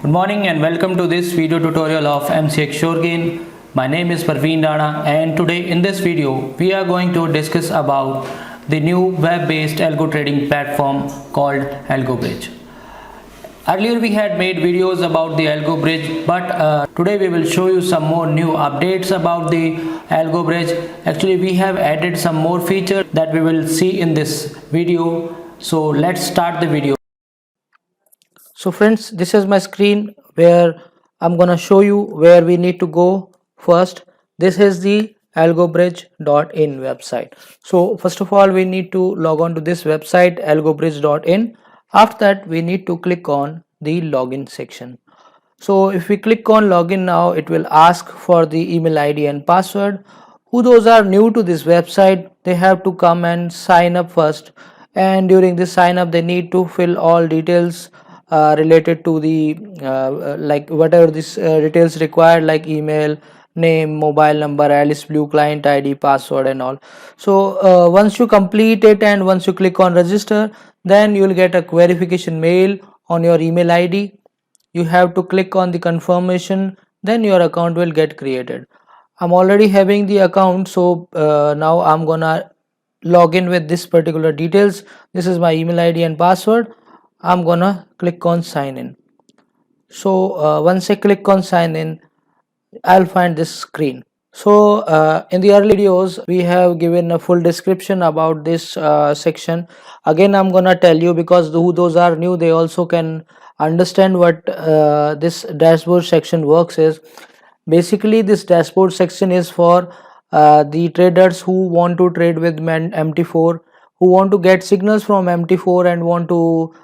Good morning and welcome to this video tutorial of MCX SureGain. My name is Parveen Rana and today in this video we are going to discuss about the new web-based algo trading platform called AlgoBridge. Earlier we had made videos about the AlgoBridge, but today we will show you some more new updates about the AlgoBridge. Actually we have added some more features that we will see in this video. So let's start the video. So friends, this is my screen where I'm gonna show you where we need to go first. This is the algobridge.in website. So first of all, we need to log on to this website algobridge.in. After that, we need to click on the login section. So if we click on login now, it will ask for the email ID and password. Who those are new to this website, they have to come and sign up first, and during this sign up they need to fill all details related to the like whatever this details required, like email, name, mobile number, Alice Blue client ID, password and all. So once you complete it and once you click on register, then you will get a verification mail on your email ID. You have to click on the confirmation, then your account will get created. I'm already having the account, so now I'm gonna log in with this particular details. This is my email ID and password. I'm gonna click on sign in. So once I click on sign in, I'll find this screen. So in the early videos we have given a full description about this section. Again I'm gonna tell you, because who those are new, they also can understand what this dashboard section works is. Basically this dashboard section is for the traders who want to trade with MT4, who want to get signals from MT4 and want to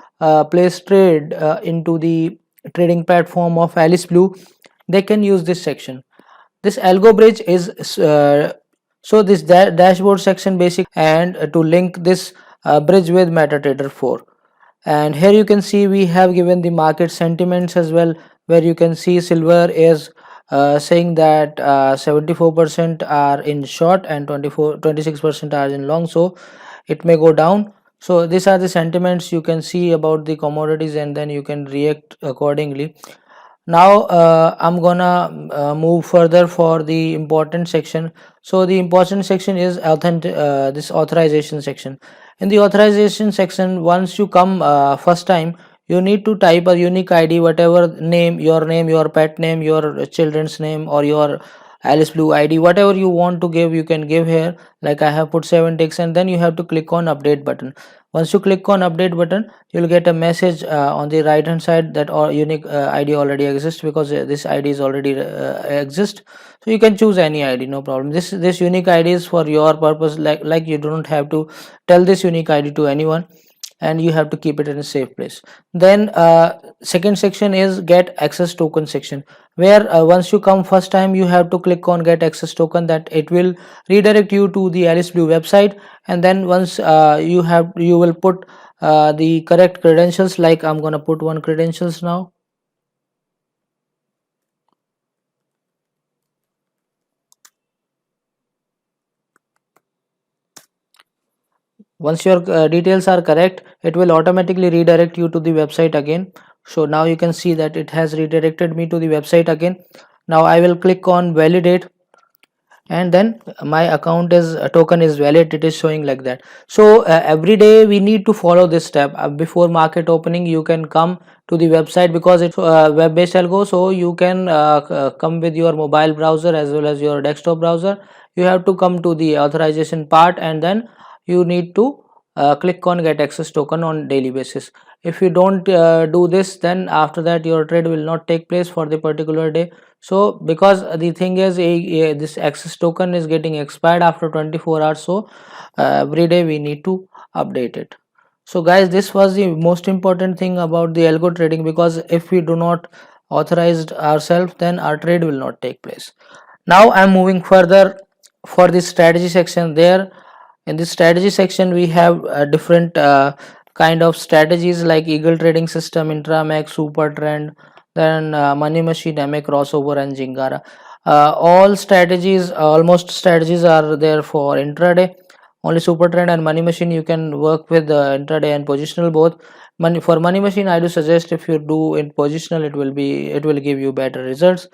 place trade into the trading platform of Alice Blue. They can use this section. This algo bridge is so this dashboard section basic, and to link this bridge with MetaTrader 4. And here you can see we have given the market sentiments as well, where you can see silver is saying that 74% are in short and 26% are in long, so it may go down. So these are the sentiments you can see about the commodities, and then you can react accordingly. Now I'm gonna move further for the important section. So the important section is this authorization section. In the authorization section, once you come first time, you need to type a unique ID, whatever name, your pet name, your children's name, or your Alice Blue ID, whatever you want to give, you can give here. Like I have put 7 ticks, and then you have to click on update button. Once you click on update button, you'll get a message on the right hand side that our unique ID already exists, because this ID is already exist. So you can choose any ID, no problem. This unique ID is for your purpose, like you don't have to tell this unique ID to anyone, and you have to keep it in a safe place. Then second section is get access token section, where once you come first time, you have to click on get access token, that it will redirect you to the Alice Blue website. And then once you will put the correct credentials, like I'm gonna put one credentials now. Once your details are correct, it will automatically redirect you to the website again. So now you can see that it has redirected me to the website again. Now I will click on validate, and then my account is token is valid. It is showing like that. So every day we need to follow this step. Before market opening, you can come to the website, because it's web based algo, so you can come with your mobile browser as well as your desktop browser. You have to come to the authorization part, and then you need to click on get access token on daily basis. If you don't do this, then after that your trade will not take place for the particular day. So because the thing is this access token is getting expired after 24 hours, so every day we need to update it. So guys, this was the most important thing about the algo trading, because if we do not authorize ourselves, then our trade will not take place. Now I'm moving further for the strategy section. There in this strategy section we have different kind of strategies, like Eagle Trading System, Intramax, Super Trend, then Money Machine, MA Crossover and Jingara. All strategies, almost strategies are there for intraday. Only Super Trend and Money Machine you can work with intraday and positional both. money machine, I do suggest if you do in positional, it will give you better results.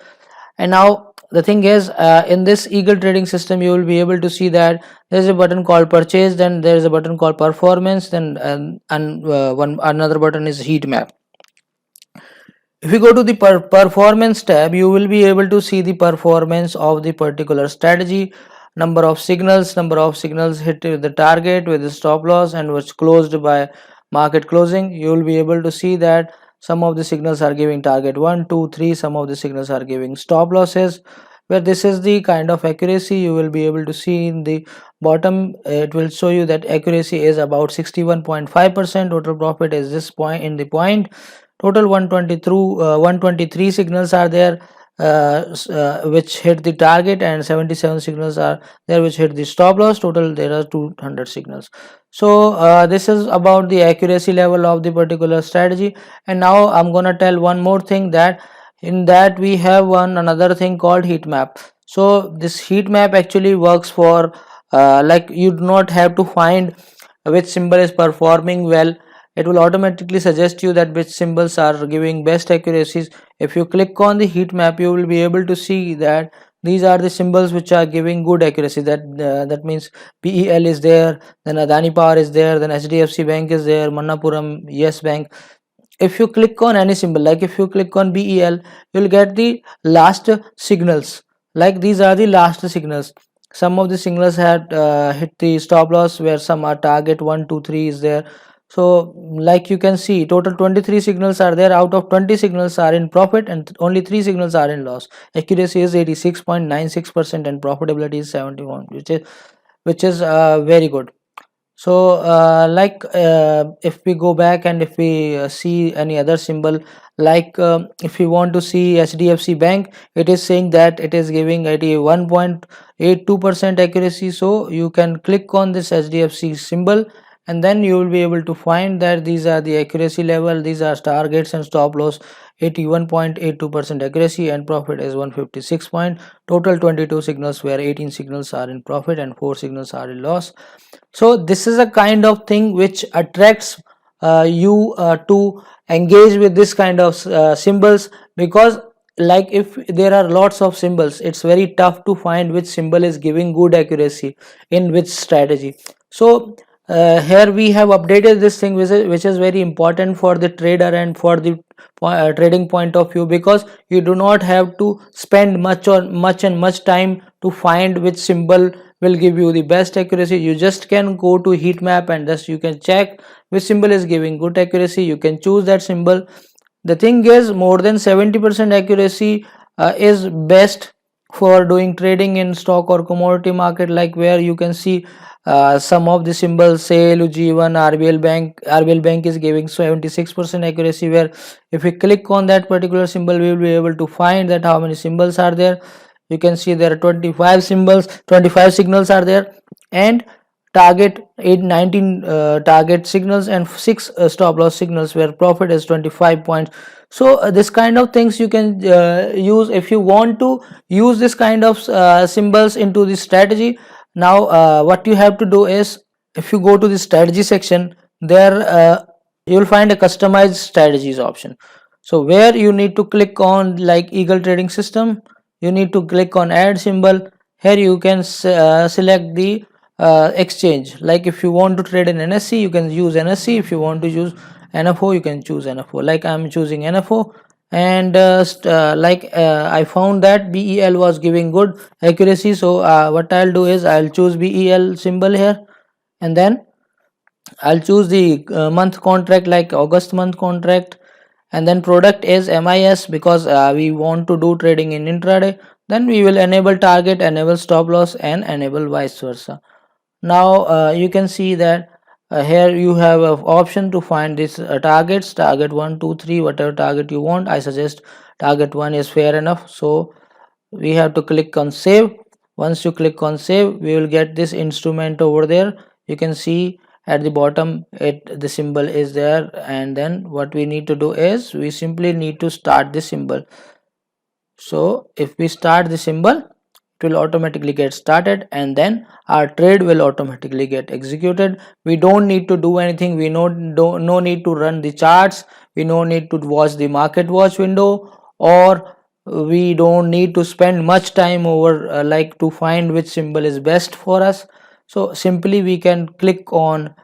And now the thing is, in this eagle trading system, you will be able to see that there's a button called purchase, then there's a button called performance, then one another button is heat map. If you go to the performance tab, you will be able to see the performance of the particular strategy, number of signals hit the target with the stop loss and was closed by market closing. You will be able to see that some of the signals are giving target 1 2 3, some of the signals are giving stop losses, where this is the kind of accuracy you will be able to see in the bottom. It will show you that accuracy is about 61.5%. Total profit is this point in the point. Total 123 signals are there, which hit the target, and 77 signals are there which hit the stop loss. Total there are 200 signals. So this is about the accuracy level of the particular strategy. And now I'm gonna tell one more thing, that in that we have another thing called heat map. So this heat map actually works for like you do not have to find which symbol is performing well. It will automatically suggest you that which symbols are giving best accuracies. If you click on the heat map, you will be able to see that these are the symbols which are giving good accuracy. That means BEL is there, then Adani Power is there, then HDFC Bank is there, Manappuram, Yes Bank. If you click on any symbol, like if you click on BEL, you'll get the last signals. Like these are the last signals. Some of the signals had hit the stop loss, where some are target 1 2 3 is there. So like you can see, total 23 signals are there. Out of 20 signals are in profit and only 3 signals are in loss. Accuracy is 86.96% and profitability is 71, which is very good. So if we go back and if we see any other symbol, like if you want to see HDFC Bank, it is saying that it is giving 81.82% accuracy. So you can click on this HDFC symbol, and then you will be able to find that these are the accuracy level, these are targets and stop loss. 81.82% accuracy and profit is 156 point. Total 22 signals, where 18 signals are in profit and 4 signals are in loss. So this is a kind of thing which attracts you to engage with this kind of symbols, because like if there are lots of symbols, it's very tough to find which symbol is giving good accuracy in which strategy. So here we have updated this thing, which is very important for the trader and for the trading point of view, because you do not have to spend much time to find which symbol will give you the best accuracy. You just can go to heat map and thus you can check which symbol is giving good accuracy. You can choose that symbol. The thing is, more than 70% accuracy is best for doing trading in stock or commodity market, like where you can see some of the symbols, say Ujjivan, RBL Bank is giving 76% accuracy, where if we click on that particular symbol, we will be able to find that how many symbols are there. You can see there are 25 signals are there, and target 19 target signals and 6 stop loss signals, where profit is 25 points. So this kind of things you can use if you want to use this kind of symbols into the strategy. Now what you have to do is, if you go to the strategy section, there you will find a customized strategies option. So where you need to click on like Eagle Trading System, you need to click on add symbol. Here you can select the exchange. Like if you want to trade in NSE, you can use NSE. If you want to use NFO, you can choose NFO. Like I'm choosing NFO, and I found that BEL was giving good accuracy. So what I'll do is I'll choose BEL symbol here, and then I'll choose the month contract, like August month contract, and then product is MIS, because we want to do trading in intraday. Then we will enable target, enable stop loss, and enable vice versa. Now you can see that here you have an option to find this targets, target 1 2 3, whatever target you want. I suggest target 1 is fair enough, so we have to click on save. Once you click on save, we will get this instrument over there. You can see at the bottom the symbol is there, and then what we need to do is we simply need to start the symbol. So if we start the symbol, it will automatically get started, and then our trade will automatically get executed. We don't need to do anything. We no need to run the charts. We no need to watch the market watch window, or we don't need to spend much time over like to find which symbol is best for us. So simply we can click on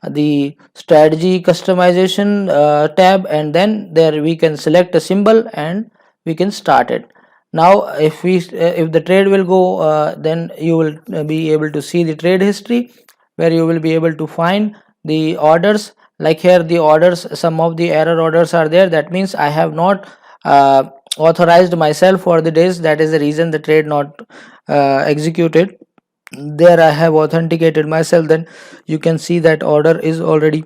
the strategy customization tab, and then there we can select a symbol and we can start it. Now if the trade will go, then you will be able to see the trade history, where you will be able to find the orders. Like here the orders, some of the error orders are there. That means I have not authorized myself for the days. That is the reason the trade not executed. There I have authenticated myself, then you can see that order is already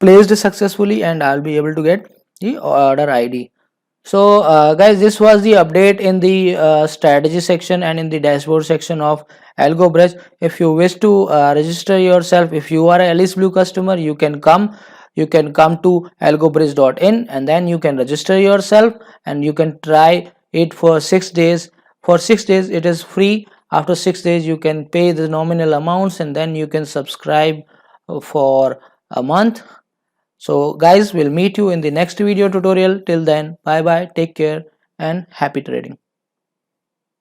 placed successfully, and I'll be able to get the order ID. So guys, this was the update in the strategy section and in the dashboard section of AlgoBridge. If you wish to register yourself, if you are a Alice Blue customer, you can come to algobridge.in, and then you can register yourself and you can try it for 6 days. For 6 days it is free. After 6 days you can pay the nominal amounts, and then you can subscribe for a month. So guys, we'll meet you in the next video tutorial. Till then, bye bye, take care, and happy trading.